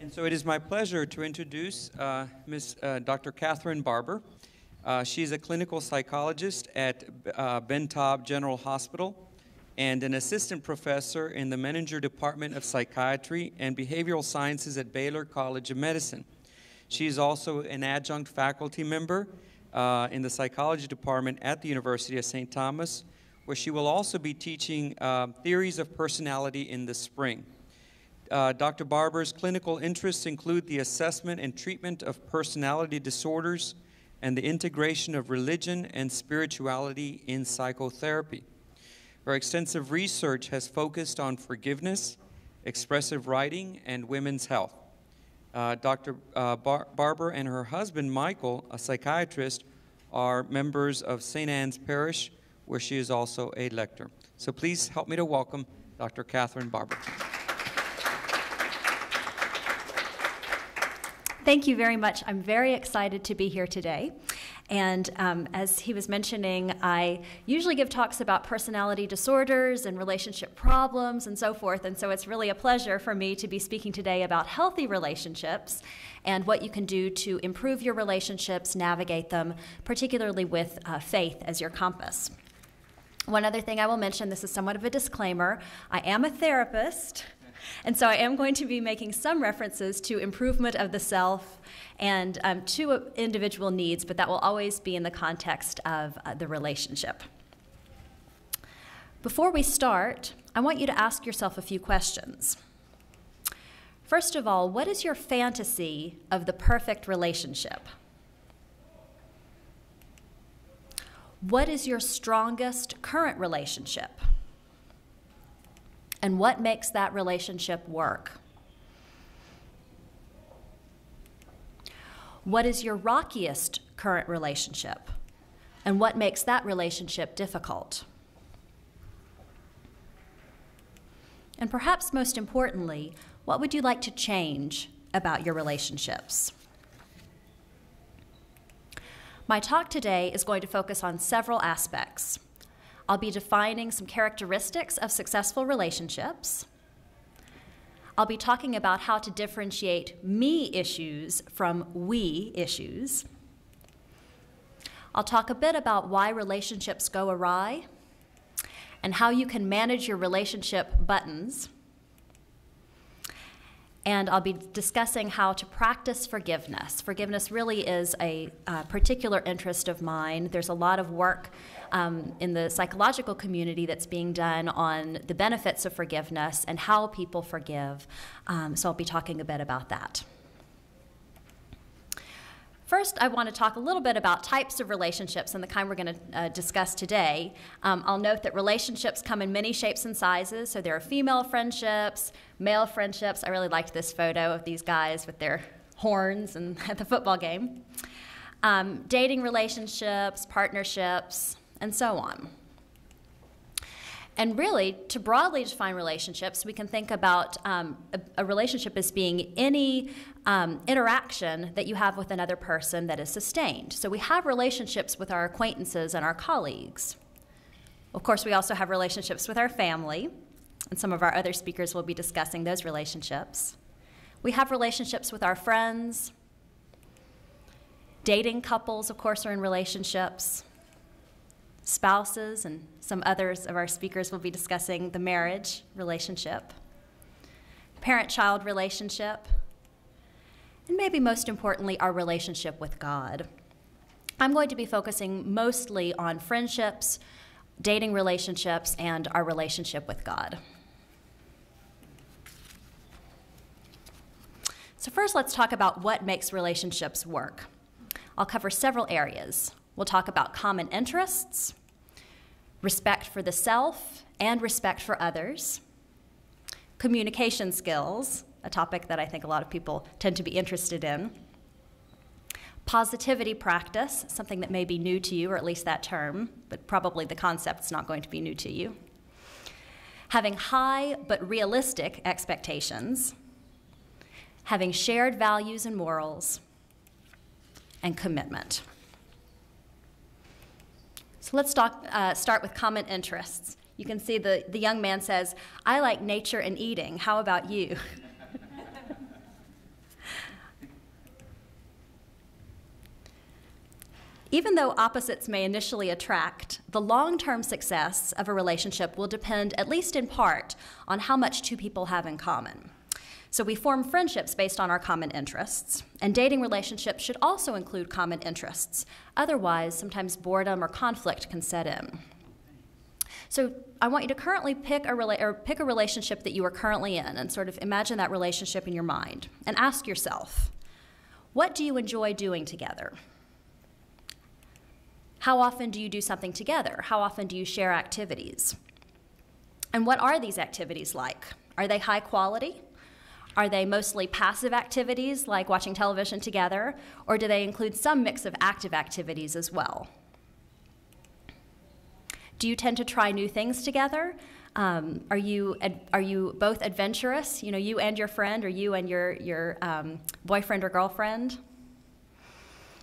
And so it is my pleasure to introduce Dr. Catherine Barber. She's a clinical psychologist at Ben Taub General Hospital and an assistant professor in the Menninger Department of Psychiatry and Behavioral Sciences at Baylor College of Medicine. She's also an adjunct faculty member in the psychology department at the University of St. Thomas, where she will also be teaching theories of personality in the spring. Dr. Barber's clinical interests include the assessment and treatment of personality disorders and the integration of religion and spirituality in psychotherapy. Her extensive research has focused on forgiveness, expressive writing, and women's health. Dr. Barber and her husband, Michael, a psychiatrist, are members of St. Anne's Parish, where she is also a lector. So please help me to welcome Dr. Catherine Barber. Thank you very much. I'm very excited to be here today. And as he was mentioning, I usually give talks about personality disorders and relationship problems and so forth. And so it's really a pleasure for me to be speaking today about healthy relationships and what you can do to improve your relationships, navigate them, particularly with faith as your compass. One other thing I will mention, this is somewhat of a disclaimer. I am a therapist. And so I am going to be making some references to improvement of the self and to individual needs, but that will always be in the context of the relationship. Before we start, I want you to ask yourself a few questions. First of all, what is your fantasy of the perfect relationship? What is your strongest current relationship? And what makes that relationship work? What is your rockiest current relationship? And what makes that relationship difficult? And perhaps most importantly, what would you like to change about your relationships? My talk today is going to focus on several aspects. I'll be defining some characteristics of successful relationships. I'll be talking about how to differentiate me issues from we issues. I'll talk a bit about why relationships go awry and how you can manage your relationship buttons. And I'll be discussing how to practice forgiveness. Forgiveness really is a particular interest of mine. There's a lot of work in the psychological community that's being done on the benefits of forgiveness and how people forgive. So I'll be talking a bit about that. First, I want to talk a little bit about types of relationships and the kind we're going to discuss today. I'll note that relationships come in many shapes and sizes. So there are female friendships, male friendships. I really liked this photo of these guys with their horns and at the football game. Dating relationships, partnerships, and so on. And really, to broadly define relationships, we can think about a relationship as being any interaction that you have with another person that is sustained. So we have relationships with our acquaintances and our colleagues. Of course, we also have relationships with our family, and some of our other speakers will be discussing those relationships. We have relationships with our friends. Dating couples, of course, are in relationships. Spouses, and some others of our speakers will be discussing the marriage relationship, parent-child relationship, and maybe most importantly, our relationship with God. I'm going to be focusing mostly on friendships, dating relationships, and our relationship with God. So first, let's talk about what makes relationships work. I'll cover several areas. We'll talk about common interests, respect for the self, and respect for others, communication skills, a topic that I think a lot of people tend to be interested in, positivity practice, something that may be new to you, or at least that term, but probably the concept's not going to be new to you, having high but realistic expectations, having shared values and morals, and commitment. So let's start with common interests. You can see the young man says, "I like nature and eating. How about you?" Even though opposites may initially attract, the long-term success of a relationship will depend, at least in part, on how much two people have in common. So we form friendships based on our common interests, and dating relationships should also include common interests. Otherwise, sometimes boredom or conflict can set in. So I want you to currently pick a relationship that you are currently in, and sort of imagine that relationship in your mind, and ask yourself, what do you enjoy doing together? How often do you do something together? How often do you share activities? And what are these activities like? Are they high quality? Are they mostly passive activities like watching television together? Or do they include some mix of active activities as well? Do you tend to try new things together? Are you both adventurous? You know, you and your friend, or you and your boyfriend or girlfriend?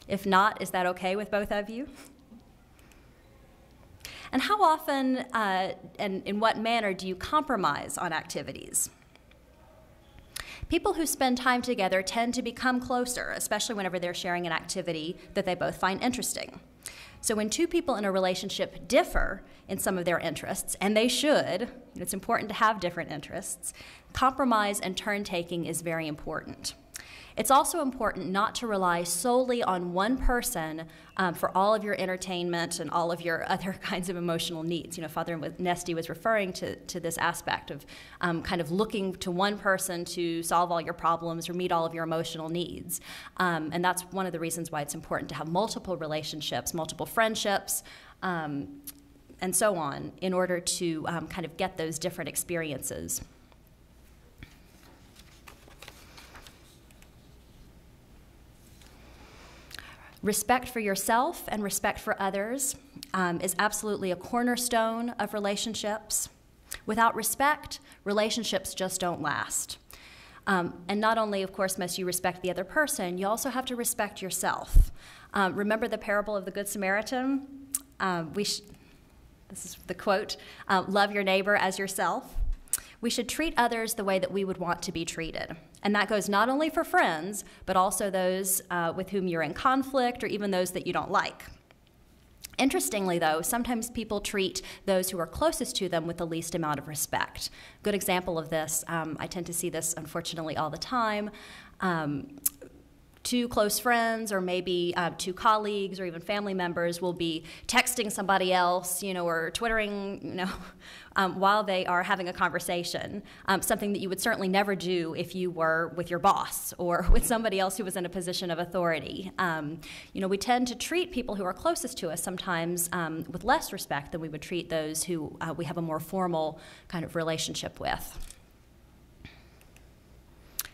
If not, is that okay with both of you? And how often and in what manner do you compromise on activities? People who spend time together tend to become closer, especially whenever they're sharing an activity that they both find interesting. So when two people in a relationship differ in some of their interests, and they should, it's important to have different interests, compromise and turn-taking is very important. It's also important not to rely solely on one person for all of your entertainment and all of your other kinds of emotional needs. You know, Father Nesty was referring to this aspect of kind of looking to one person to solve all your problems or meet all of your emotional needs. And that's one of the reasons why it's important to have multiple relationships, multiple friendships, and so on, in order to kind of get those different experiences. Respect for yourself and respect for others is absolutely a cornerstone of relationships. Without respect, relationships just don't last. And not only, of course, must you respect the other person, you also have to respect yourself. Remember the parable of the Good Samaritan? This is the quote, love your neighbor as yourself. We should treat others the way that we would want to be treated. And that goes not only for friends, but also those with whom you're in conflict, or even those that you don't like. Interestingly, though, sometimes people treat those who are closest to them with the least amount of respect. Good example of this, I tend to see this, unfortunately, all the time. Two close friends, or maybe two colleagues, or even family members will be texting somebody else, or twittering, while they are having a conversation, something that you would certainly never do if you were with your boss or with somebody else who was in a position of authority. We tend to treat people who are closest to us sometimes with less respect than we would treat those who we have a more formal kind of relationship with.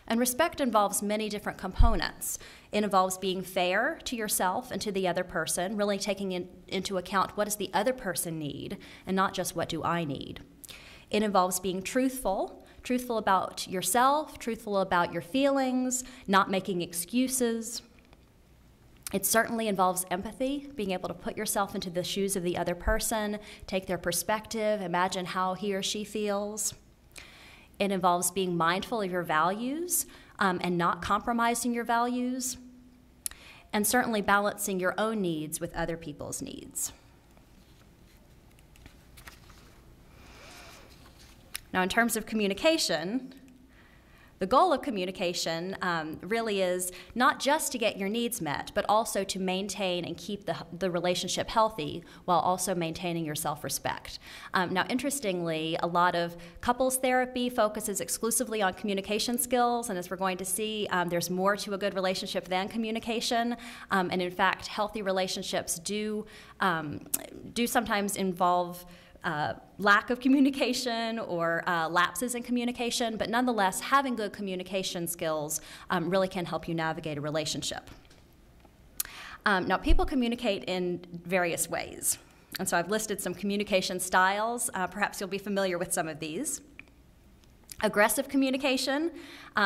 And respect involves many different components. It involves being fair to yourself and to the other person, really taking into account what does the other person need, and not just what do I need. It involves being truthful about yourself, truthful about your feelings, not making excuses. It certainly involves empathy, being able to put yourself into the shoes of the other person, take their perspective, imagine how he or she feels. It involves being mindful of your values and not compromising your values, and certainly balancing your own needs with other people's needs. Now, in terms of communication, the goal of communication really is not just to get your needs met, but also to maintain and keep the relationship healthy while also maintaining your self-respect. Now, interestingly, a lot of couples therapy focuses exclusively on communication skills, and as we're going to see, there's more to a good relationship than communication. And in fact, healthy relationships do sometimes involve lack of communication or lapses in communication, but nonetheless, having good communication skills really can help you navigate a relationship. Now, people communicate in various ways, and so I've listed some communication styles. Perhaps you'll be familiar with some of these. Aggressive communication,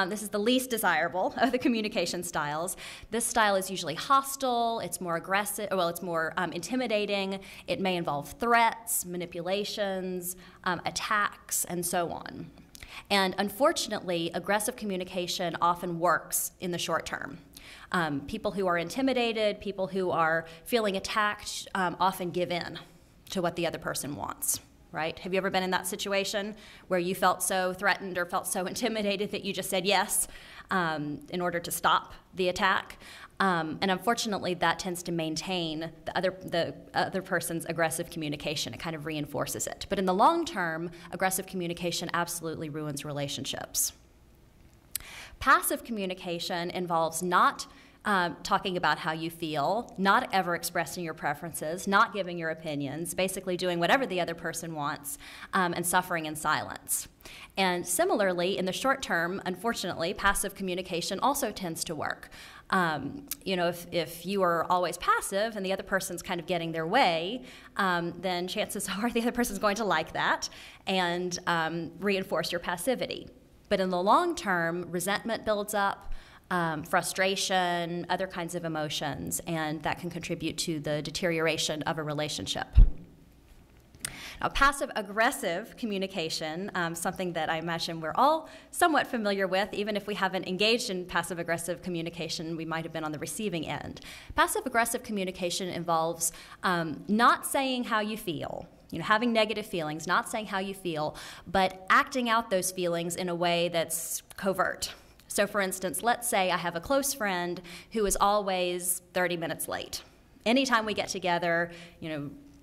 this is the least desirable of the communication styles. This style is usually hostile, it's more aggressive, it's more intimidating. It may involve threats, manipulations, attacks, and so on. And unfortunately, aggressive communication often works in the short term. People who are intimidated, people who are feeling attacked, often give in to what the other person wants, right? Have you ever been in that situation where you felt so threatened or felt so intimidated that you just said yes in order to stop the attack? And unfortunately, that tends to maintain the other person's aggressive communication. It kind of reinforces it. But in the long term, aggressive communication absolutely ruins relationships. Passive communication involves not talking about how you feel, not ever expressing your preferences, not giving your opinions, basically doing whatever the other person wants, and suffering in silence. And similarly, in the short term, unfortunately, passive communication also tends to work. If you are always passive and the other person's kind of getting their way, then chances are the other person's going to like that and reinforce your passivity. But in the long term, resentment builds up, frustration, other kinds of emotions, and that can contribute to the deterioration of a relationship. Now, passive-aggressive communication, something that I imagine we're all somewhat familiar with, even if we haven't engaged in passive-aggressive communication, we might have been on the receiving end. Passive-aggressive communication involves not saying how you feel, having negative feelings, not saying how you feel, but acting out those feelings in a way that's covert. So, for instance, let's say I have a close friend who is always 30 minutes late. Anytime we get together,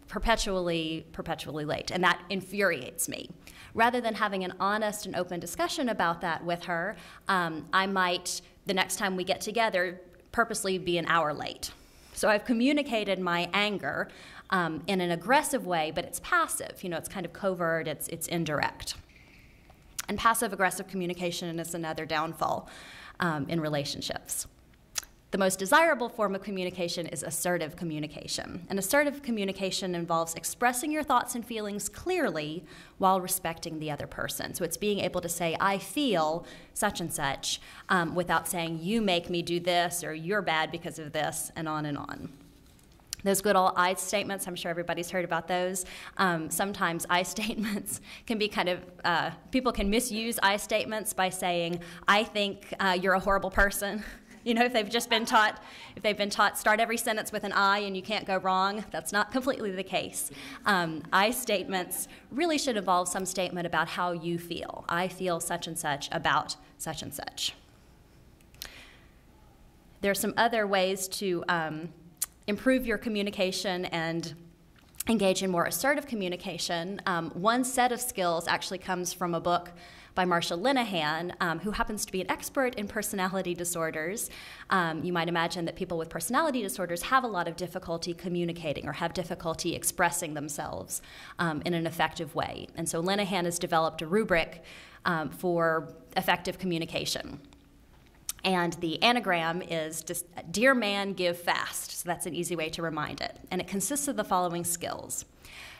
perpetually late, and that infuriates me. Rather than having an honest and open discussion about that with her, I might, the next time we get together, purposely be an hour late. So I've communicated my anger in an aggressive way, but it's passive. It's kind of covert, it's indirect. And passive-aggressive communication is another downfall in relationships. The most desirable form of communication is assertive communication. And assertive communication involves expressing your thoughts and feelings clearly while respecting the other person. So it's being able to say, I feel such and such, without saying, you make me do this, or you're bad because of this, and on and on. Those good old I statements, I'm sure everybody's heard about those. Sometimes I statements can be kind of, people can misuse I statements by saying, I think you're a horrible person. If they've been taught start every sentence with an I and you can't go wrong, that's not completely the case. I statements really should involve some statement about how you feel. I feel such and such about such and such. There are some other ways to improve your communication and engage in more assertive communication. One set of skills actually comes from a book by Marsha Linehan, who happens to be an expert in personality disorders. You might imagine that people with personality disorders have a lot of difficulty communicating or have difficulty expressing themselves in an effective way. And so Linehan has developed a rubric for effective communication. And the anagram is just, Dear man, give fast. So that's an easy way to remind it. And it consists of the following skills.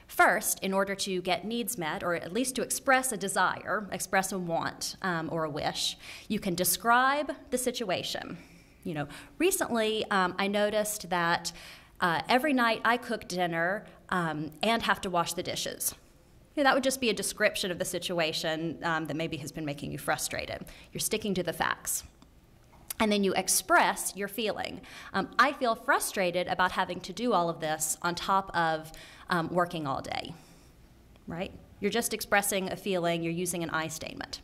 First, in order to get needs met, or at least to express a desire, express a want or a wish, you can describe the situation. Recently I noticed that every night I cook dinner and have to wash the dishes. That would just be a description of the situation that maybe has been making you frustrated. You're sticking to the facts. And then you express your feeling. I feel frustrated about having to do all of this on top of working all day, right? You're just expressing a feeling. You're using an I statement.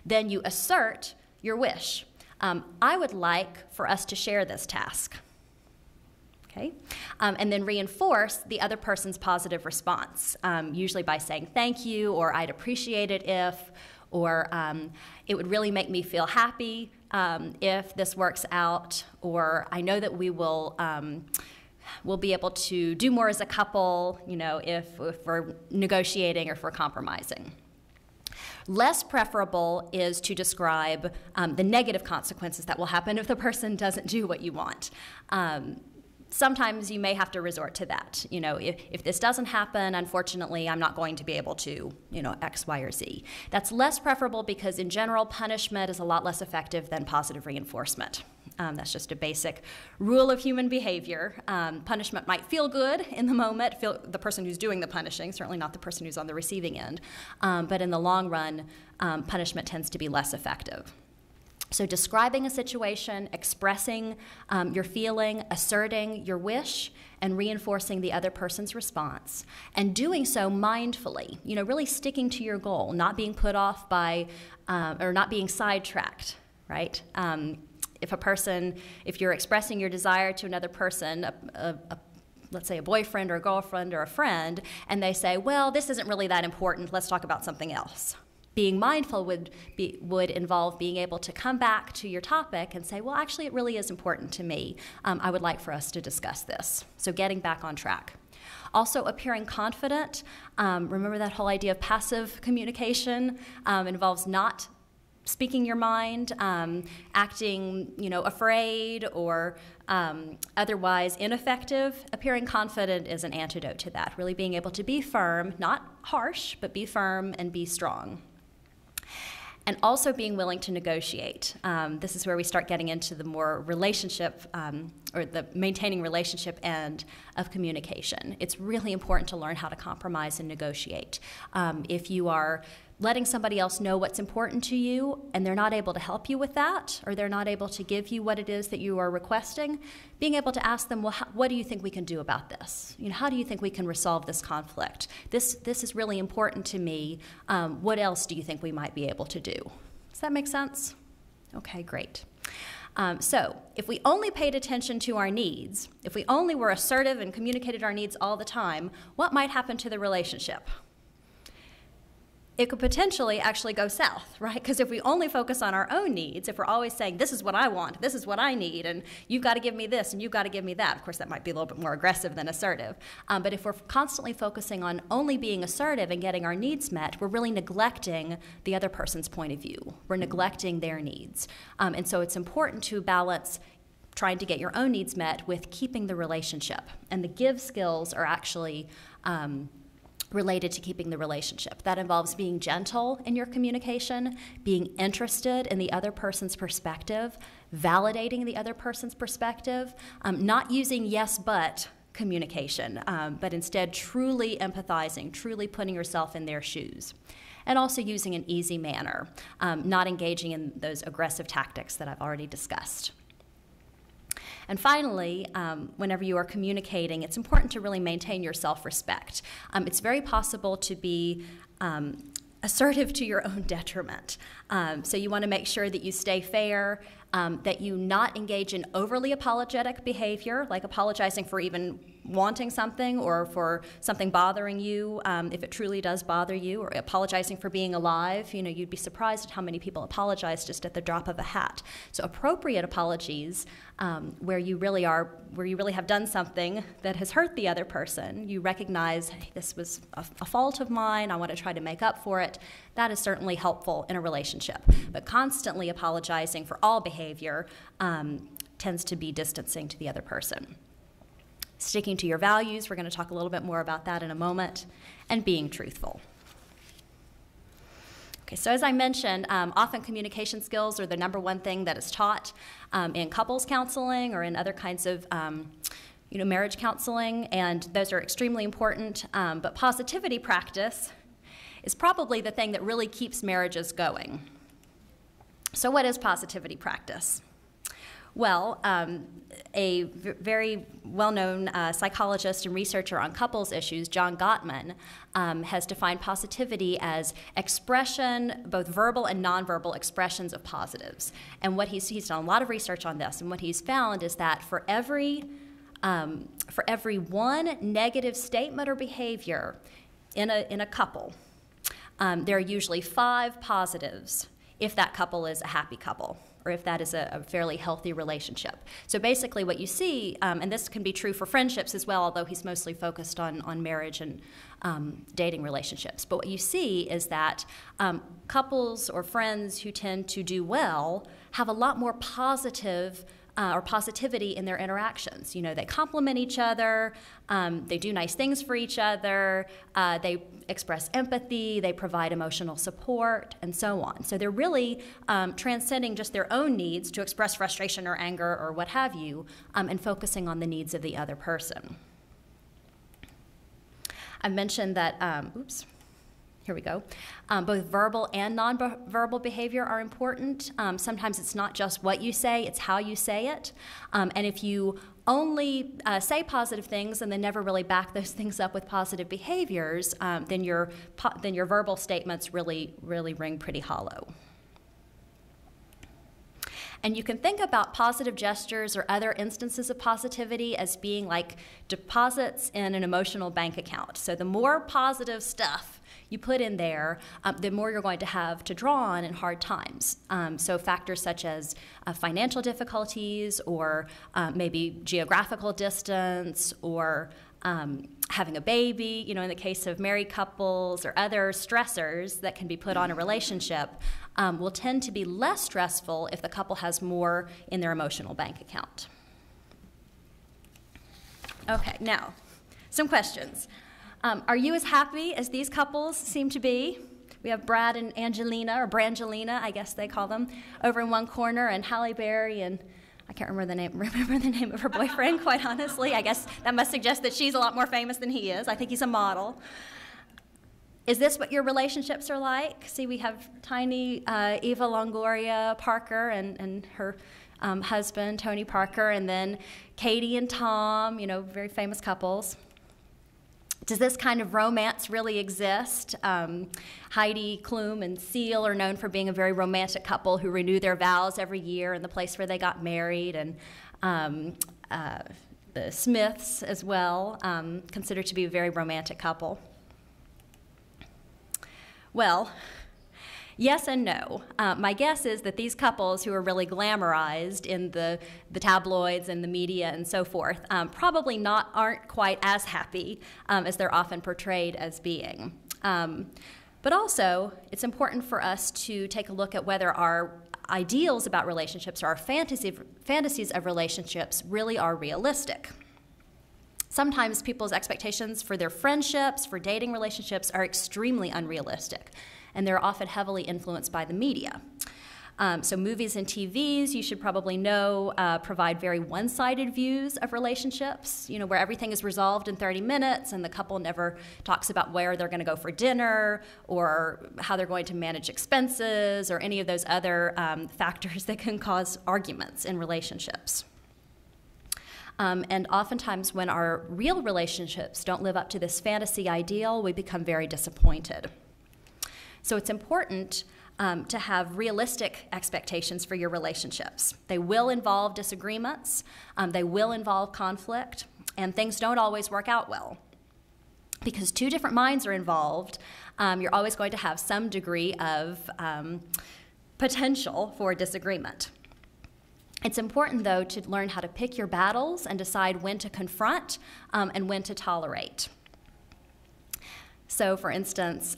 Then you assert your wish. I would like for us to share this task, okay? And then reinforce the other person's positive response, usually by saying thank you, or I'd appreciate it if, or it would really make me feel happy if this works out, or I know that we'll be able to do more as a couple, if we're negotiating or if we're compromising. Less preferable is to describe the negative consequences that will happen if the person doesn't do what you want. Sometimes you may have to resort to that. If this doesn't happen, unfortunately, I'm not going to be able to, X, Y, or Z. That's less preferable because, in general, punishment is a lot less effective than positive reinforcement. That's just a basic rule of human behavior. Punishment might feel good in the moment, the person who's doing the punishing, certainly not the person who's on the receiving end. But in the long run, punishment tends to be less effective. So describing a situation, expressing your feeling, asserting your wish, and reinforcing the other person's response, and doing so mindfully, really sticking to your goal, not being put off by, or not being sidetracked, right? If you're expressing your desire to another person, let's say a boyfriend or a girlfriend or a friend, and they say, well, this isn't really that important, let's talk about something else. Being mindful would involve being able to come back to your topic and say, well, actually, it really is important to me. I would like for us to discuss this. So getting back on track. Also, appearing confident. Remember that whole idea of passive communication involves not speaking your mind, acting, afraid or otherwise ineffective. Appearing confident is an antidote to that. Really being able to be firm, not harsh, but be firm and be strong. And also being willing to negotiate. This is where we start getting into the more relationship or the maintaining relationship end of communication. It's really important to learn how to compromise and negotiate. If you are letting somebody else know what's important to you and they're not able to help you with that, or they're not able to give you what it is that you are requesting, being able to ask them, well, what do you think we can do about this? How do you think we can resolve this conflict? This is really important to me. What else do you think we might be able to do? Does that make sense? Okay, great. So if we only paid attention to our needs, if we only were assertive and communicated our needs all the time, what might happen to the relationship? It could potentially actually go south, right? Because if we only focus on our own needs, if we're always saying, this is what I want, this is what I need, and you've got to give me this, and you've got to give me that, of course, that might be a little bit more aggressive than assertive. But if we're constantly focusing on only being assertive and getting our needs met, we're really neglecting the other person's point of view. We're neglecting their needs. And so it's important to balance trying to get your own needs met with keeping the relationship. And the give skills are actually related to keeping the relationship. That involves being gentle in your communication, being interested in the other person's perspective, validating the other person's perspective, not using yes but communication, but instead truly empathizing, truly putting yourself in their shoes. And also using an easy manner, not engaging in those aggressive tactics that I've already discussed. And finally, whenever you are communicating, it's important to really maintain your self-respect. It's very possible to be assertive to your own detriment. So you want to make sure that you stay fair, that you not engage in overly apologetic behavior, like apologizing for even wanting something or for something bothering you, if it truly does bother you, or apologizing for being alive. You'd be surprised at how many people apologize just at the drop of a hat. So appropriate apologies, where you really have done something that has hurt the other person. You recognize, hey, this was a fault of mine, I want to try to make up for it. That is certainly helpful in a relationship. But constantly apologizing for all behavior tends to be distancing to the other person. Sticking to your values, we're going to talk a little bit more about that in a moment, and being truthful. Okay, so as I mentioned, often communication skills are the number one thing that is taught in couples counseling or in other kinds of marriage counseling, and those are extremely important, but positivity practice is probably the thing that really keeps marriages going. So what is positivity practice? Well, a very well-known psychologist and researcher on couples issues, John Gottman, has defined positivity as expression, both verbal and nonverbal expressions of positives. And what he's done a lot of research on this, and what he's found is that for every one negative statement or behavior in a couple, there are usually 5 positives if that couple is a happy couple, or if that is a fairly healthy relationship. So basically what you see, and this can be true for friendships as well, although he's mostly focused on marriage and dating relationships. But what you see is that couples or friends who tend to do well have a lot more positive or positivity in their interactions. They compliment each other, they do nice things for each other, they express empathy, they provide emotional support, and so on. So they're really transcending just their own needs to express frustration or anger or what have you, and focusing on the needs of the other person. I mentioned that, Here we go. Both verbal and nonverbal behavior are important. Sometimes it's not just what you say, it's how you say it. And if you only say positive things and then never really back those things up with positive behaviors, then your verbal statements really ring pretty hollow. And you can think about positive gestures or other instances of positivity as being like deposits in an emotional bank account. So the more positive stuff you put in there, the more you're going to have to draw on in hard times. So factors such as financial difficulties or maybe geographical distance or having a baby, in the case of married couples or other stressors that can be put on a relationship, will tend to be less stressful if the couple has more in their emotional bank account. Okay, now, some questions. Are you as happy as these couples seem to be? We have Brad and Angelina, or Brangelina, I guess they call them, over in one corner, and Halle Berry and I can't remember the name of her boyfriend, quite honestly. I guess that must suggest that she's a lot more famous than he is. I think he's a model. Is this what your relationships are like? See, we have tiny Eva Longoria Parker and her husband, Tony Parker, and then Katie and Tom, very famous couples. Does this kind of romance really exist? Heidi Klum and Seal are known for being a very romantic couple who renew their vows every year in the place where they got married, and the Smiths as well, considered to be a very romantic couple. Well, yes and no. My guess is that these couples who are really glamorized in the tabloids and the media and so forth probably aren't quite as happy as they're often portrayed as being. But also, it's important for us to take a look at whether our ideals about relationships or our fantasies of relationships really are realistic. Sometimes people's expectations for their friendships, for dating relationships, are extremely unrealistic, and they're often heavily influenced by the media. So movies and TVs, you should probably know, provide very one-sided views of relationships, where everything is resolved in 30 minutes and the couple never talks about where they're going to go for dinner or how they're going to manage expenses or any of those other factors that can cause arguments in relationships. And oftentimes when our real relationships don't live up to this fantasy ideal, we become very disappointed. So it's important to have realistic expectations for your relationships. They will involve disagreements, they will involve conflict, and things don't always work out well. Because two different minds are involved, you're always going to have some degree of potential for disagreement. It's important, though, to learn how to pick your battles and decide when to confront and when to tolerate. So, for instance,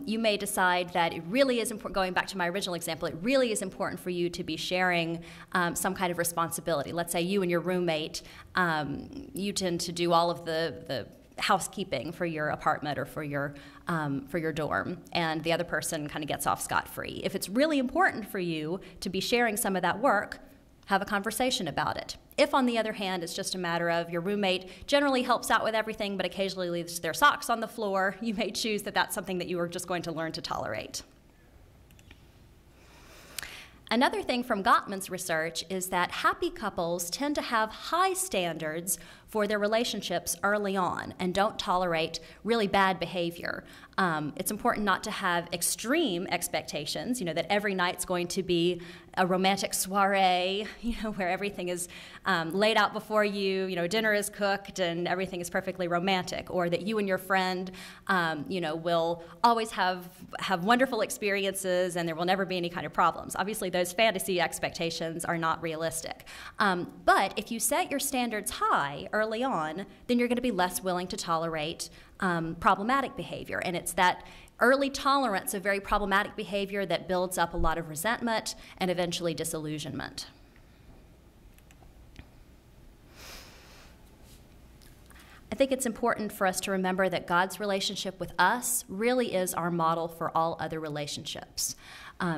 you may decide that it really is important, going back to my original example, it really is important for you to be sharing some kind of responsibility. Let's say you and your roommate, you tend to do all of the housekeeping for your apartment or for your dorm, and the other person kind of gets off scot-free. If it's really important for you to be sharing some of that work, have a conversation about it. If, on the other hand, it's just a matter of your roommate generally helps out with everything but occasionally leaves their socks on the floor, you may choose that that's something that you are just going to learn to tolerate. Another thing from Gottman's research is that happy couples tend to have high standards for their relationships early on and don't tolerate really bad behavior. It's important not to have extreme expectations, that every night's going to be a romantic soiree, where everything is laid out before you, dinner is cooked and everything is perfectly romantic, or that you and your friend, will always have wonderful experiences and there will never be any kind of problems. Obviously, those fantasy expectations are not realistic. But if you set your standards high early on, then you're going to be less willing to tolerate problematic behavior. And it's that early tolerance of very problematic behavior that builds up a lot of resentment and eventually disillusionment. I think it's important for us to remember that God's relationship with us really is our model for all other relationships.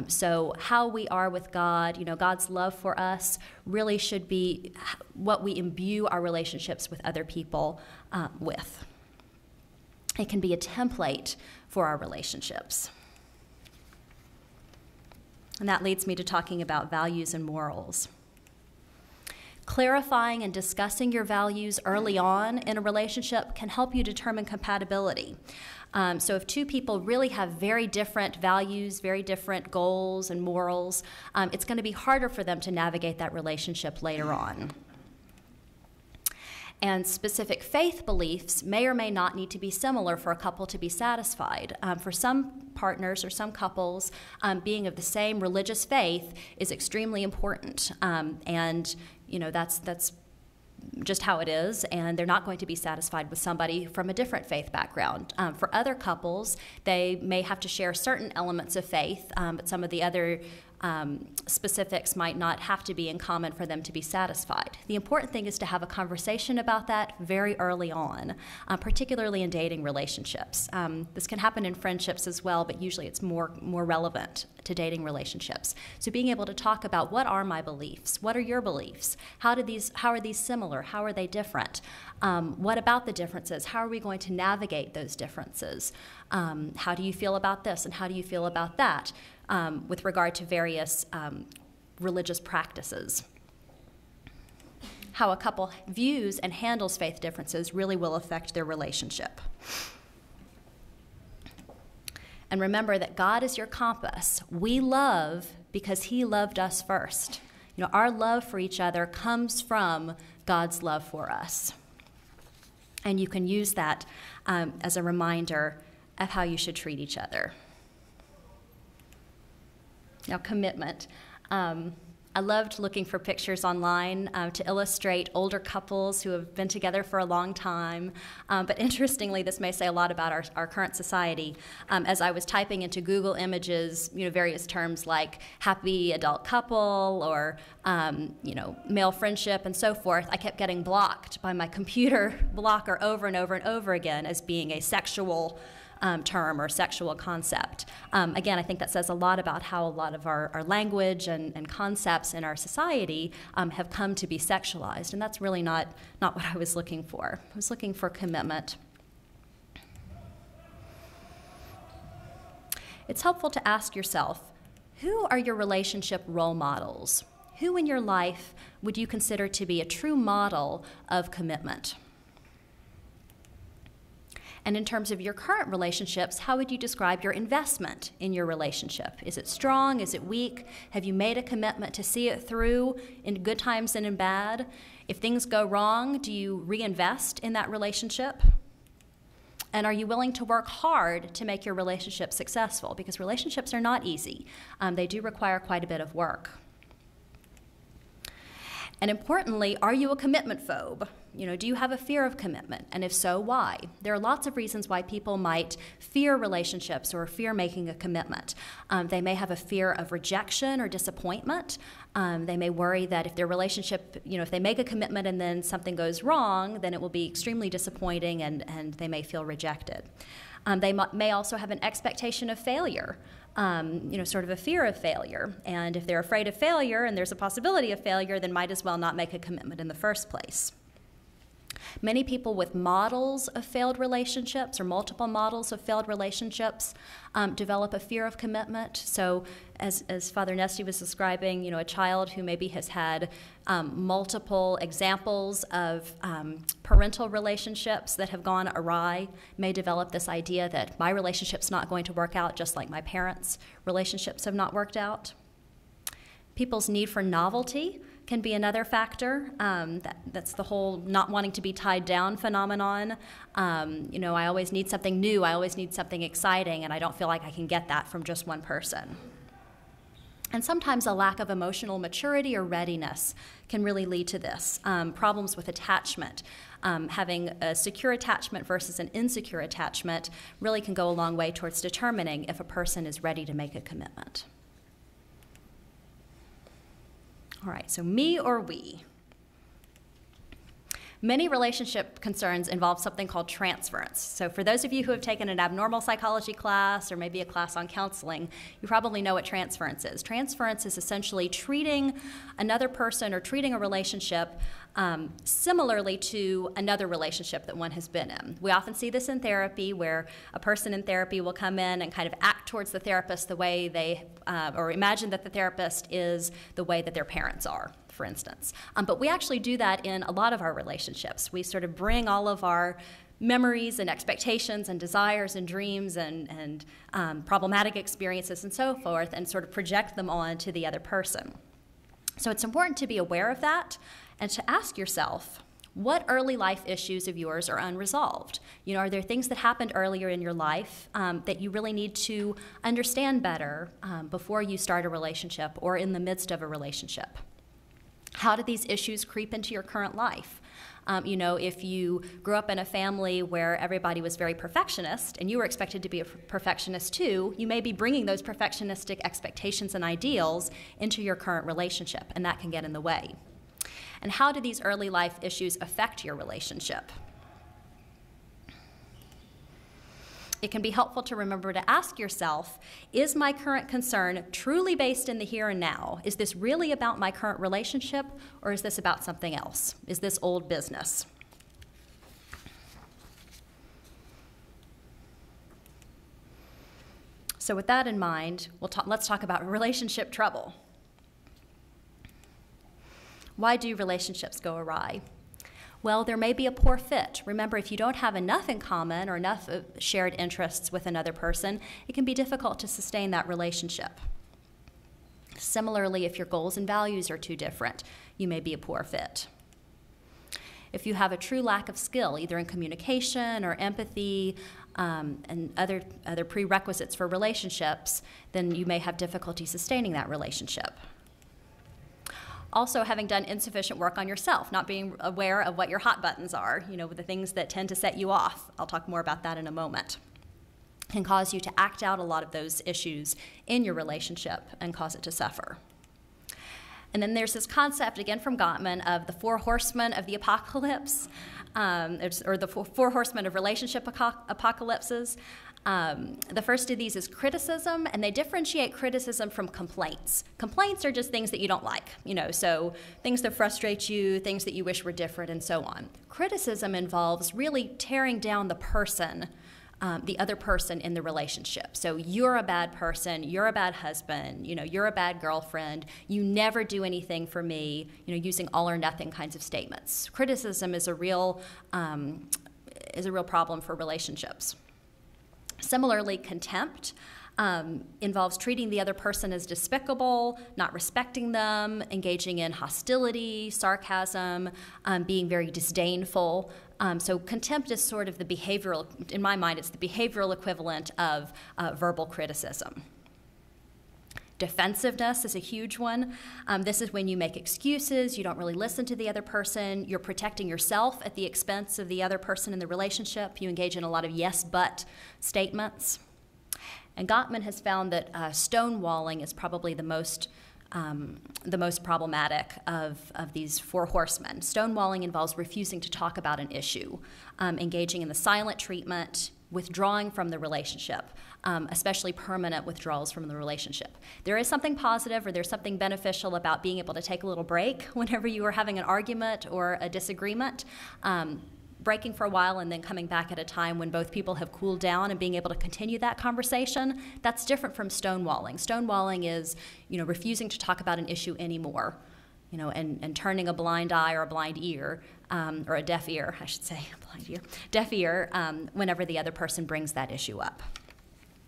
So how we are with God, God's love for us really should be what we imbue our relationships with other people with. It can be a template for our relationships. And that leads me to talking about values and morals. Clarifying and discussing your values early on in a relationship can help you determine compatibility. So if two people really have very different values, very different goals and morals, it's going to be harder for them to navigate that relationship later on. And specific faith beliefs may or may not need to be similar for a couple to be satisfied. For some partners or some couples, being of the same religious faith is extremely important. And that's just how it is, and they're not going to be satisfied with somebody from a different faith background. For other couples, they may have to share certain elements of faith, but some of the other specifics might not have to be in common for them to be satisfied. The important thing is to have a conversation about that very early on, particularly in dating relationships. This can happen in friendships as well, but usually it's more relevant to dating relationships. So being able to talk about, what are my beliefs? What are your beliefs? How are these similar? How are they different? What about the differences? How are we going to navigate those differences? How do you feel about this, and how do you feel about that? With regard to various religious practices. How a couple views and handles faith differences really will affect their relationship. And remember that God is your compass. We love because He loved us first. Our love for each other comes from God's love for us. And you can use that as a reminder of how you should treat each other. Now, commitment. I loved looking for pictures online to illustrate older couples who have been together for a long time. But interestingly, this may say a lot about our current society. As I was typing into Google Images, various terms like happy adult couple or male friendship and so forth, I kept getting blocked by my computer blocker over and over and over again as being a sexual term or sexual concept. Again, I think that says a lot about how a lot of our language and concepts in our society have come to be sexualized, and that's really not what I was looking for. I was looking for commitment. It's helpful to ask yourself, who are your relationship role models? Who in your life would you consider to be a true model of commitment? And in terms of your current relationships, how would you describe your investment in your relationship? Is it strong? Is it weak? Have you made a commitment to see it through in good times and in bad? If things go wrong, do you reinvest in that relationship? And are you willing to work hard to make your relationship successful? Because relationships are not easy. They do require quite a bit of work. And importantly, are you a commitment phobe? Do you have a fear of commitment? And if so, why? There are lots of reasons why people might fear relationships or fear making a commitment. They may have a fear of rejection or disappointment. They may worry that if their relationship, if they make a commitment and then something goes wrong, then it will be extremely disappointing and they may feel rejected. They may also have an expectation of failure. Sort of a fear of failure. And if they're afraid of failure and there's a possibility of failure, then might as well not make a commitment in the first place. Many people with models of failed relationships or multiple models of failed relationships develop a fear of commitment. So as Father Nesty was describing, a child who maybe has had multiple examples of parental relationships that have gone awry may develop this idea that my relationship's not going to work out just like my parents' relationships have not worked out. People's need for novelty can be another factor. That's the whole not wanting to be tied down phenomenon. I always need something new. I always need something exciting, and I don't feel like I can get that from just one person. And sometimes a lack of emotional maturity or readiness can really lead to this. Problems with attachment. Having a secure attachment versus an insecure attachment really can go a long way towards determining if a person is ready to make a commitment. All right, so me or we? Many relationship concerns involve something called transference. So for those of you who have taken an abnormal psychology class or maybe a class on counseling, you probably know what transference is. Transference is essentially treating another person or treating a relationship similarly to another relationship that one has been in. We often see this in therapy, where a person in therapy will come in and kind of act towards the therapist the way they, or imagine that the therapist is the way that their parents are, for instance. But we actually do that in a lot of our relationships. We sort of bring all of our memories and expectations and desires and dreams and problematic experiences and so forth and sort of project them on to the other person. So it's important to be aware of that and to ask yourself, what early life issues of yours are unresolved? You know, are there things that happened earlier in your life that you really need to understand better before you start a relationship or in the midst of a relationship? How do these issues creep into your current life? You know, if you grew up in a family where everybody was very perfectionist and you were expected to be a perfectionist too, you may be bringing those perfectionistic expectations and ideals into your current relationship, and that can get in the way. And how do these early life issues affect your relationship? It can be helpful to remember to ask yourself, is my current concern truly based in the here and now? Is this really about my current relationship, or is this about something else? Is this old business? So with that in mind, let's talk about relationship trouble. Why do relationships go awry? Well, there may be a poor fit. Remember, if you don't have enough in common or enough shared interests with another person, it can be difficult to sustain that relationship. Similarly, if your goals and values are too different, you may be a poor fit. If you have a true lack of skill, either in communication or empathy and other prerequisites for relationships, then you may have difficulty sustaining that relationship. Also, having done insufficient work on yourself, not being aware of what your hot buttons are, you know, the things that tend to set you off. I'll talk more about that in a moment. Can cause you to act out a lot of those issues in your relationship and cause it to suffer. And then there's this concept, again from Gottman, of the 4 horsemen of the apocalypse, or the 4 horsemen of relationship apocalypses. The first of these is criticism, and they differentiate criticism from complaints. Complaints are just things that you don't like, you know, so things that frustrate you, things that you wish were different, and so on. Criticism involves really tearing down the person, the other person in the relationship. So you're a bad person, you're a bad husband, you know, you're a bad girlfriend, you never do anything for me, you know, using all or nothing kinds of statements. Criticism is a real problem for relationships. Similarly, contempt involves treating the other person as despicable, not respecting them, engaging in hostility, sarcasm, being very disdainful. So contempt is sort of the behavioral, in my mind, it's the behavioral equivalent of verbal criticism. Defensiveness is a huge one. This is when you make excuses, you don't really listen to the other person, you're protecting yourself at the expense of the other person in the relationship, you engage in a lot of yes, but statements. And Gottman has found that stonewalling is probably the most problematic of these 4 horsemen. Stonewalling involves refusing to talk about an issue, engaging in the silent treatment, withdrawing from the relationship, especially permanent withdrawals from the relationship. There is something positive or there's something beneficial about being able to take a little break whenever you are having an argument or a disagreement, breaking for a while and then coming back at a time when both people have cooled down and being able to continue that conversation. That's different from stonewalling. Stonewalling is, you know, refusing to talk about an issue anymore, you know, and turning a blind eye or a blind ear, or a deaf ear, I should say, deaf ear, whenever the other person brings that issue up.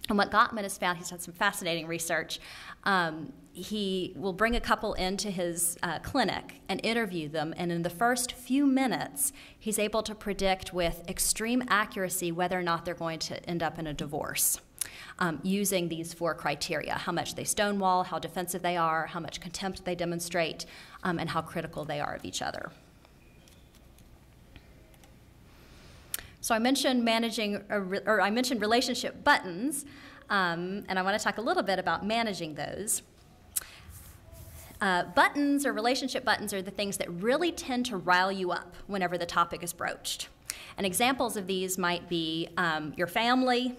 And what Gottman has found, he's had some fascinating research. He will bring a couple into his clinic and interview them, and in the first few minutes, he's able to predict with extreme accuracy whether or not they're going to end up in a divorce, using these 4 criteria: how much they stonewall, how defensive they are, how much contempt they demonstrate, and how critical they are of each other. So I mentioned I mentioned relationship buttons, and I want to talk a little bit about managing those. Buttons or relationship buttons are the things that really tend to rile you up whenever the topic is broached. And examples of these might be your family,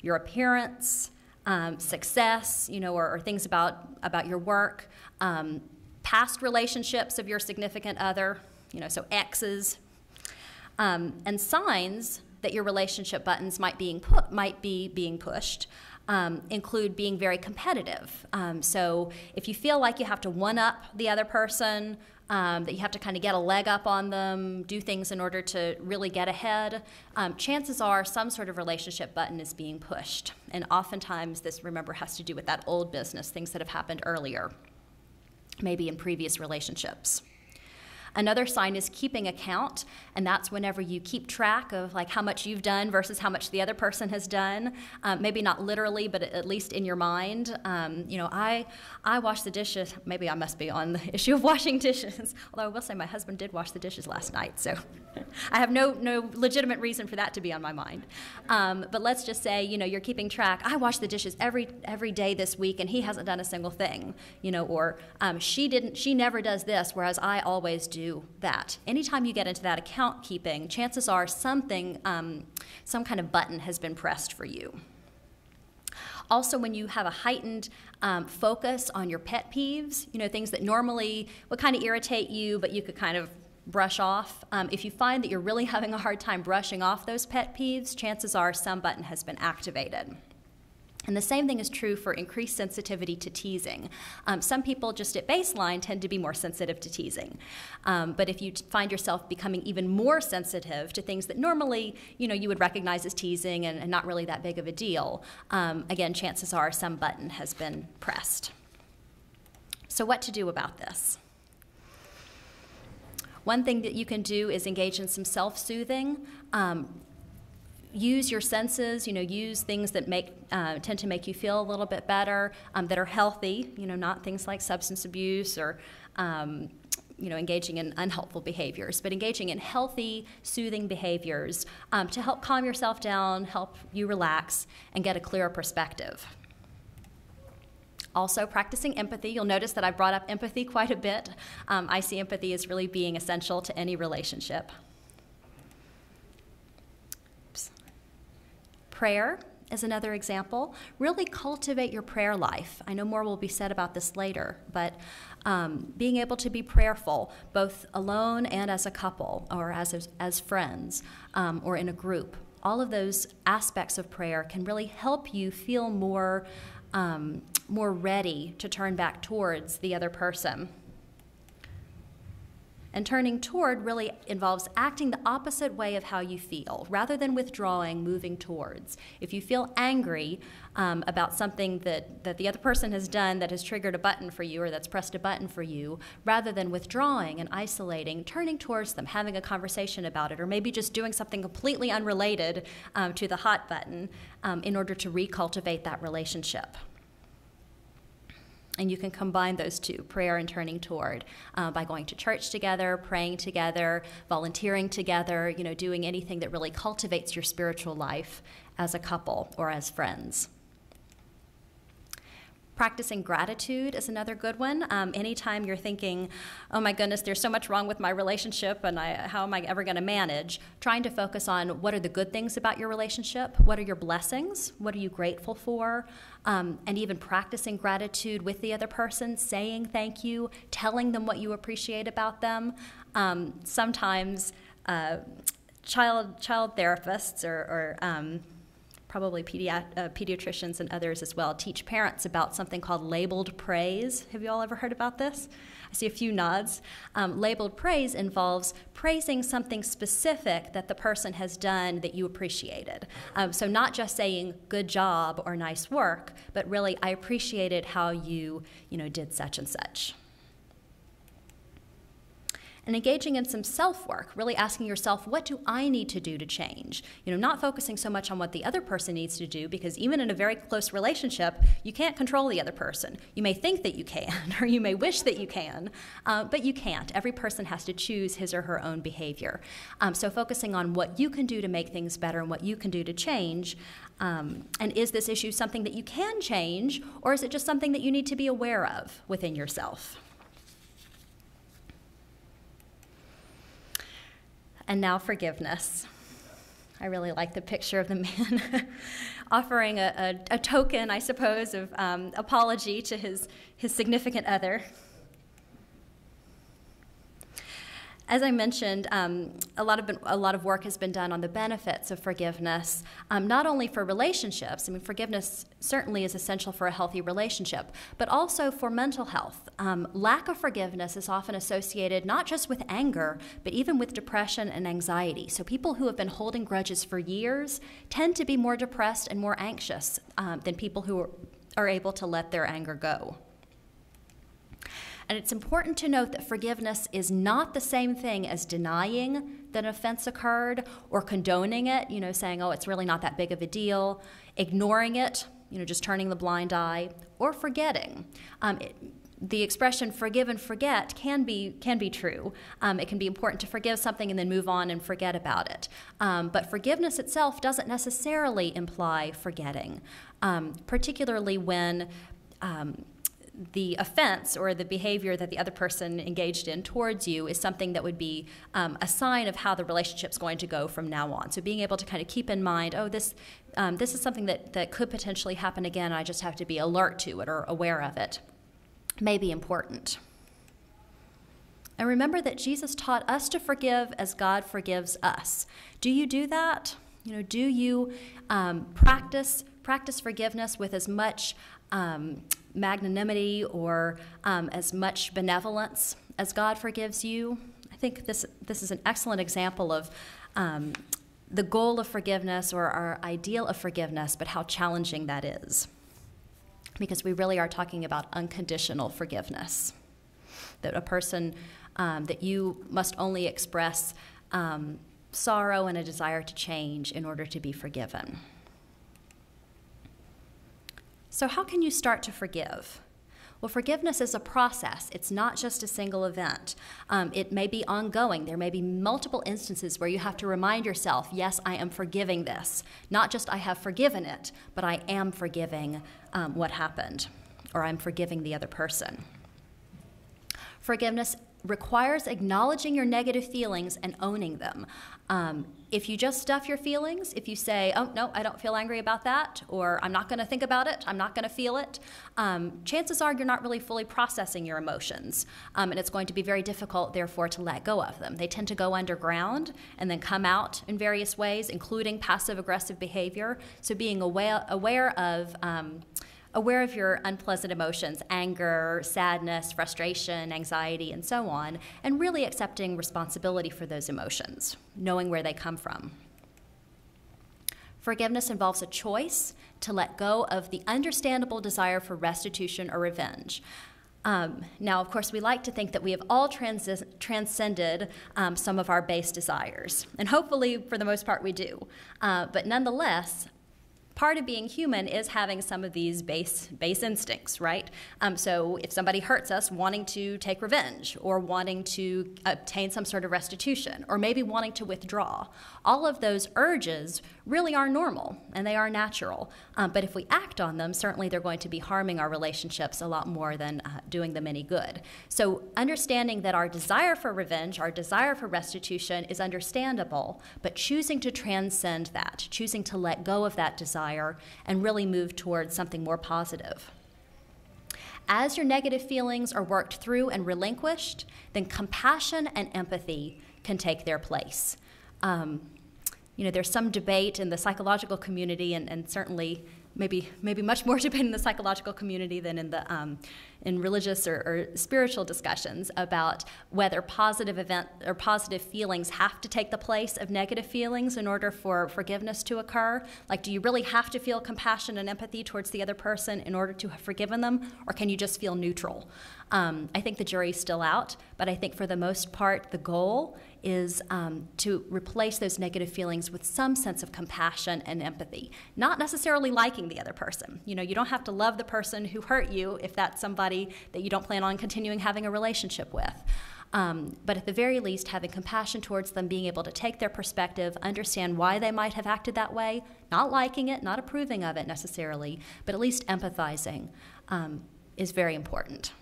your appearance, success, or things about your work, past relationships of your significant other, so exes, and signs that your relationship buttons might be being pushed. Include being very competitive. So if you feel like you have to one-up the other person, that you have to kind of get a leg up on them, do things in order to really get ahead, chances are some sort of relationship button is being pushed. And oftentimes this, remember, has to do with that old business, things that have happened earlier, maybe in previous relationships. Another sign is keeping account, and that's whenever you keep track of like how much you've done versus how much the other person has done. Maybe not literally, but at least in your mind. I wash the dishes. Maybe I must be on the issue of washing dishes. Although I will say my husband did wash the dishes last night, so I have no legitimate reason for that to be on my mind. But let's just say you're keeping track. I wash the dishes every day this week, and he hasn't done a single thing. Or she never does this, whereas I always do that. Anytime you get into that account keeping, chances are some kind of button has been pressed for you. Also, when you have a heightened focus on your pet peeves, things that normally would kind of irritate you, but you could kind of brush off. If you find that you're really having a hard time brushing off those pet peeves, chances are some button has been activated. And the same thing is true for increased sensitivity to teasing. Some people just at baseline tend to be more sensitive to teasing. But if you find yourself becoming even more sensitive to things that normally you would recognize as teasing and not really that big of a deal, again, chances are some button has been pressed. So what to do about this? One thing that you can do is engage in some self-soothing. Use your senses, use things that tend to make you feel a little bit better, that are healthy, not things like substance abuse or, engaging in unhelpful behaviors, but engaging in healthy, soothing behaviors to help calm yourself down, help you relax, and get a clearer perspective. Also, practicing empathy. You'll notice that I brought up empathy quite a bit. I see empathy as really being essential to any relationship. Prayer is another example. Really cultivate your prayer life. I know more will be said about this later, but being able to be prayerful, both alone and as a couple, or as friends, or in a group. All of those aspects of prayer can really help you feel more ready to turn back towards the other person. And turning toward really involves acting the opposite way of how you feel. Rather than withdrawing, moving towards. If you feel angry about something that the other person has done that has triggered a button for you or that's pressed a button for you, rather than withdrawing and isolating, turning towards them, having a conversation about it, or maybe just doing something completely unrelated to the hot button in order to recultivate that relationship. And you can combine those two, prayer and turning toward, by going to church together, praying together, volunteering together, doing anything that really cultivates your spiritual life as a couple or as friends. Practicing gratitude is another good one. Anytime you're thinking, oh my goodness, there's so much wrong with my relationship and how am I ever going to manage, trying to focus on what are the good things about your relationship, what are your blessings, what are you grateful for, and even practicing gratitude with the other person, saying thank you, telling them what you appreciate about them. Sometimes child therapists or probably pediatricians and others as well, teach parents about something called labeled praise. Have you all ever heard about this? I see a few nods. Labeled praise involves praising something specific that the person has done that you appreciated. So not just saying good job or nice work, but really I appreciated how you did such and such. And engaging in some self-work, really asking yourself, what do I need to do to change? Not focusing so much on what the other person needs to do, because even in a very close relationship, you can't control the other person. You may think that you can, or you may wish that you can, but you can't. Every person has to choose his or her own behavior. So focusing on what you can do to make things better and what you can do to change, and is this issue something that you can change, or is it just something that you need to be aware of within yourself? And now forgiveness. I really like the picture of the man offering a token, I suppose, of apology to his significant other. As I mentioned, a lot of work has been done on the benefits of forgiveness, not only for relationships. I mean, forgiveness certainly is essential for a healthy relationship, but also for mental health. Lack of forgiveness is often associated not just with anger, but even with depression and anxiety. So people who have been holding grudges for years tend to be more depressed and more anxious than people who are able to let their anger go. And it's important to note that forgiveness is not the same thing as denying that an offense occurred or condoning it, saying, oh, it's really not that big of a deal, ignoring it, just turning the blind eye, or forgetting. The expression forgive and forget can be true. It can be important to forgive something and then move on and forget about it. But forgiveness itself doesn't necessarily imply forgetting, particularly when the offense or the behavior that the other person engaged in towards you is something that would be a sign of how the relationship's going to go from now on. So being able to kind of keep in mind, oh, this is something that could potentially happen again, I just have to be alert to it or aware of it, may be important. And remember that Jesus taught us to forgive as God forgives us. Do you do that? Do you practice forgiveness with as much magnanimity or as much benevolence as God forgives you? I think this is an excellent example of the goal of forgiveness or our ideal of forgiveness, but how challenging that is. Because we really are talking about unconditional forgiveness. That a person, that you must only express sorrow and a desire to change in order to be forgiven. So how can you start to forgive? Well, forgiveness is a process. It's not just a single event. It may be ongoing. There may be multiple instances where you have to remind yourself, yes, I am forgiving this. Not just I have forgiven it, but I am forgiving what happened, or I'm forgiving the other person. Forgiveness requires acknowledging your negative feelings and owning them. If you just stuff your feelings, if you say, oh, no, I don't feel angry about that, or I'm not going to think about it, I'm not going to feel it, chances are you're not really fully processing your emotions. And it's going to be very difficult, therefore, to let go of them. They tend to go underground and then come out in various ways, including passive-aggressive behavior. So being aware of your unpleasant emotions, anger, sadness, frustration, anxiety, and so on, and really accepting responsibility for those emotions, knowing where they come from. Forgiveness involves a choice to let go of the understandable desire for restitution or revenge. Now, of course, we like to think that we have all transcended some of our base desires, and hopefully, for the most part, we do. But nonetheless, part of being human is having some of these base instincts, right? So if somebody hurts us, wanting to take revenge or wanting to obtain some sort of restitution or maybe wanting to withdraw, all of those urges really are normal and they are natural. But if we act on them, certainly they're going to be harming our relationships a lot more than doing them any good. So understanding that our desire for revenge, our desire for restitution is understandable, but choosing to transcend that, choosing to let go of that desire and really move towards something more positive. As your negative feelings are worked through and relinquished, then compassion and empathy can take their place. There's some debate in the psychological community, and certainly maybe much more debate in the psychological community than in the in religious or spiritual discussions about whether positive feelings have to take the place of negative feelings in order for forgiveness to occur. Like, do you really have to feel compassion and empathy towards the other person in order to have forgiven them, or can you just feel neutral? I think the jury's still out, but I think for the most part, the goal is to replace those negative feelings with some sense of compassion and empathy, not necessarily liking the other person. You don't have to love the person who hurt you if that's somebody that you don't plan on continuing having a relationship with. But at the very least, having compassion towards them, being able to take their perspective, understand why they might have acted that way, not liking it, not approving of it necessarily, but at least empathizing is very important.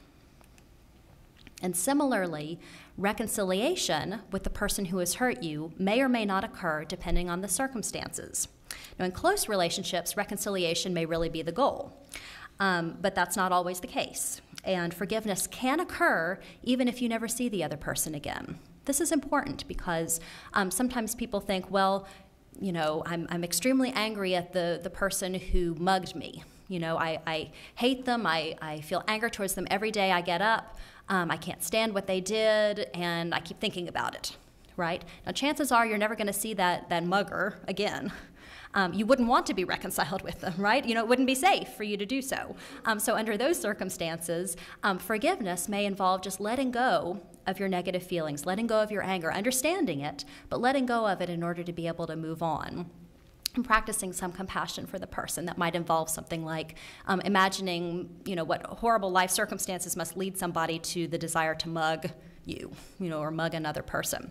And similarly, reconciliation with the person who has hurt you may or may not occur depending on the circumstances. Now, in close relationships, reconciliation may really be the goal, but that's not always the case. And forgiveness can occur even if you never see the other person again. This is important because sometimes people think, well, you know, I'm extremely angry at the person who mugged me. You know, I hate them. I feel anger towards them every day I get up. I can't stand what they did, and I keep thinking about it, right? Now, chances are you're never going to see that mugger again. You wouldn't want to be reconciled with them, right? You know, it wouldn't be safe for you to do so. So under those circumstances, forgiveness may involve just letting go of your negative feelings, letting go of your anger, understanding it, but letting go of it in order to be able to move on. And practicing some compassion for the person. That might involve something like imagining, you know, what horrible life circumstances must lead somebody to the desire to mug you, or mug another person.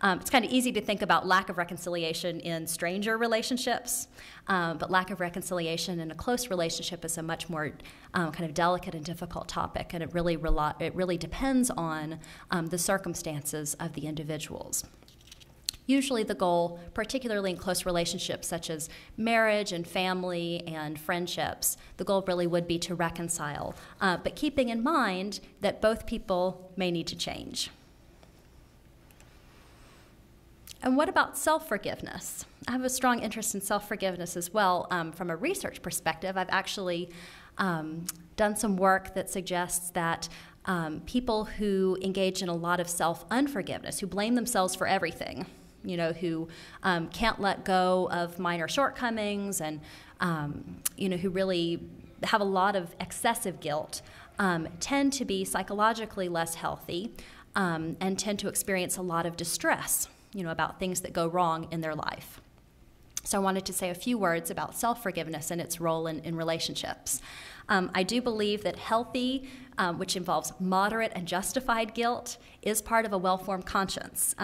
It's kind of easy to think about lack of reconciliation in stranger relationships, but lack of reconciliation in a close relationship is a much more kind of delicate and difficult topic, and it really depends on the circumstances of the individuals. Usually the goal, particularly in close relationships such as marriage and family and friendships, the goal really would be to reconcile, but keeping in mind that both people may need to change. And what about self-forgiveness? I have a strong interest in self-forgiveness as well. From a research perspective, I've actually done some work that suggests that people who engage in a lot of self-unforgiveness, who blame themselves for everything, who can't let go of minor shortcomings and, who really have a lot of excessive guilt, tend to be psychologically less healthy and tend to experience a lot of distress, about things that go wrong in their life. So I wanted to say a few words about self-forgiveness and its role in relationships. I do believe that healthy, which involves moderate and justified guilt, is part of a well-formed conscience.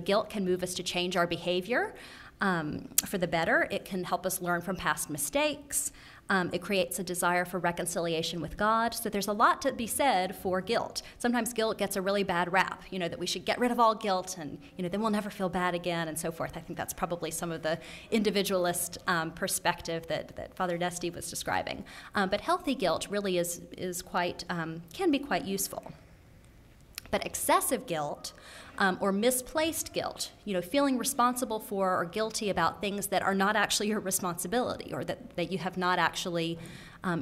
Guilt can move us to change our behavior for the better. It can help us learn from past mistakes. It creates a desire for reconciliation with God. So there's a lot to be said for guilt. Sometimes guilt gets a really bad rap, that we should get rid of all guilt and, then we'll never feel bad again and so forth. I think that's probably some of the individualist perspective that Father Dusty was describing. But healthy guilt really is quite, can be quite useful. But excessive guilt or misplaced guilt, feeling responsible for or guilty about things that are not actually your responsibility or that you have not actually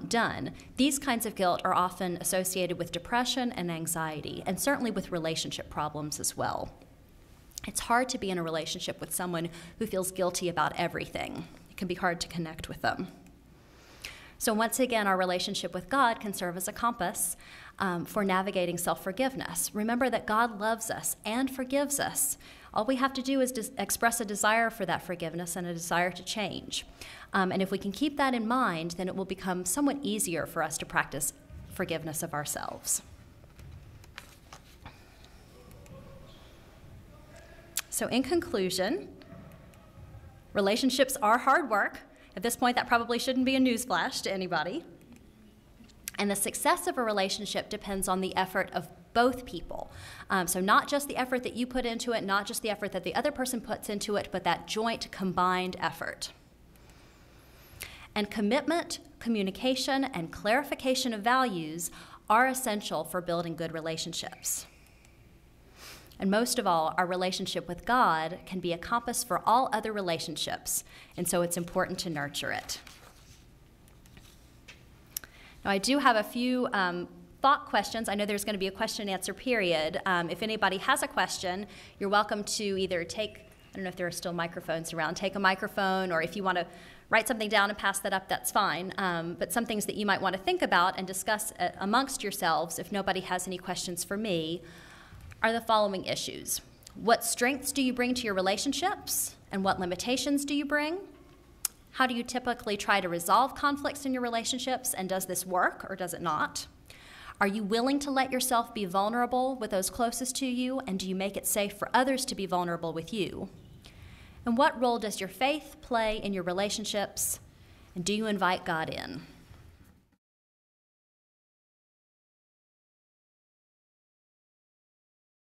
done, these kinds of guilt are often associated with depression and anxiety, and certainly with relationship problems as well. It's hard to be in a relationship with someone who feels guilty about everything. It can be hard to connect with them. So once again, our relationship with God can serve as a compass for navigating self-forgiveness. Remember that God loves us and forgives us. All we have to do is express a desire for that forgiveness and a desire to change. And if we can keep that in mind, then it will become somewhat easier for us to practice forgiveness of ourselves. So in conclusion, relationships are hard work. At this point, that probably shouldn't be a newsflash to anybody. And the success of a relationship depends on the effort of both people. So not just the effort that you put into it, not just the effort that the other person puts into it, but that joint combined effort. And commitment, communication, and clarification of values are essential for building good relationships. And most of all, our relationship with God can be a compass for all other relationships, and so it's important to nurture it. Now, I do have a few thought questions. I know there's going to be a question and answer period. If anybody has a question, you're welcome to either take, I don't know if there are still microphones around, take a microphone, or if you want to write something down and pass that up, that's fine. But some things that you might want to think about and discuss amongst yourselves, if nobody has any questions for me, are the following issues. What strengths do you bring to your relationships, and what limitations do you bring? How do you typically try to resolve conflicts in your relationships, and does this work or does it not? Are you willing to let yourself be vulnerable with those closest to you, and do you make it safe for others to be vulnerable with you? And what role does your faith play in your relationships, and do you invite God in?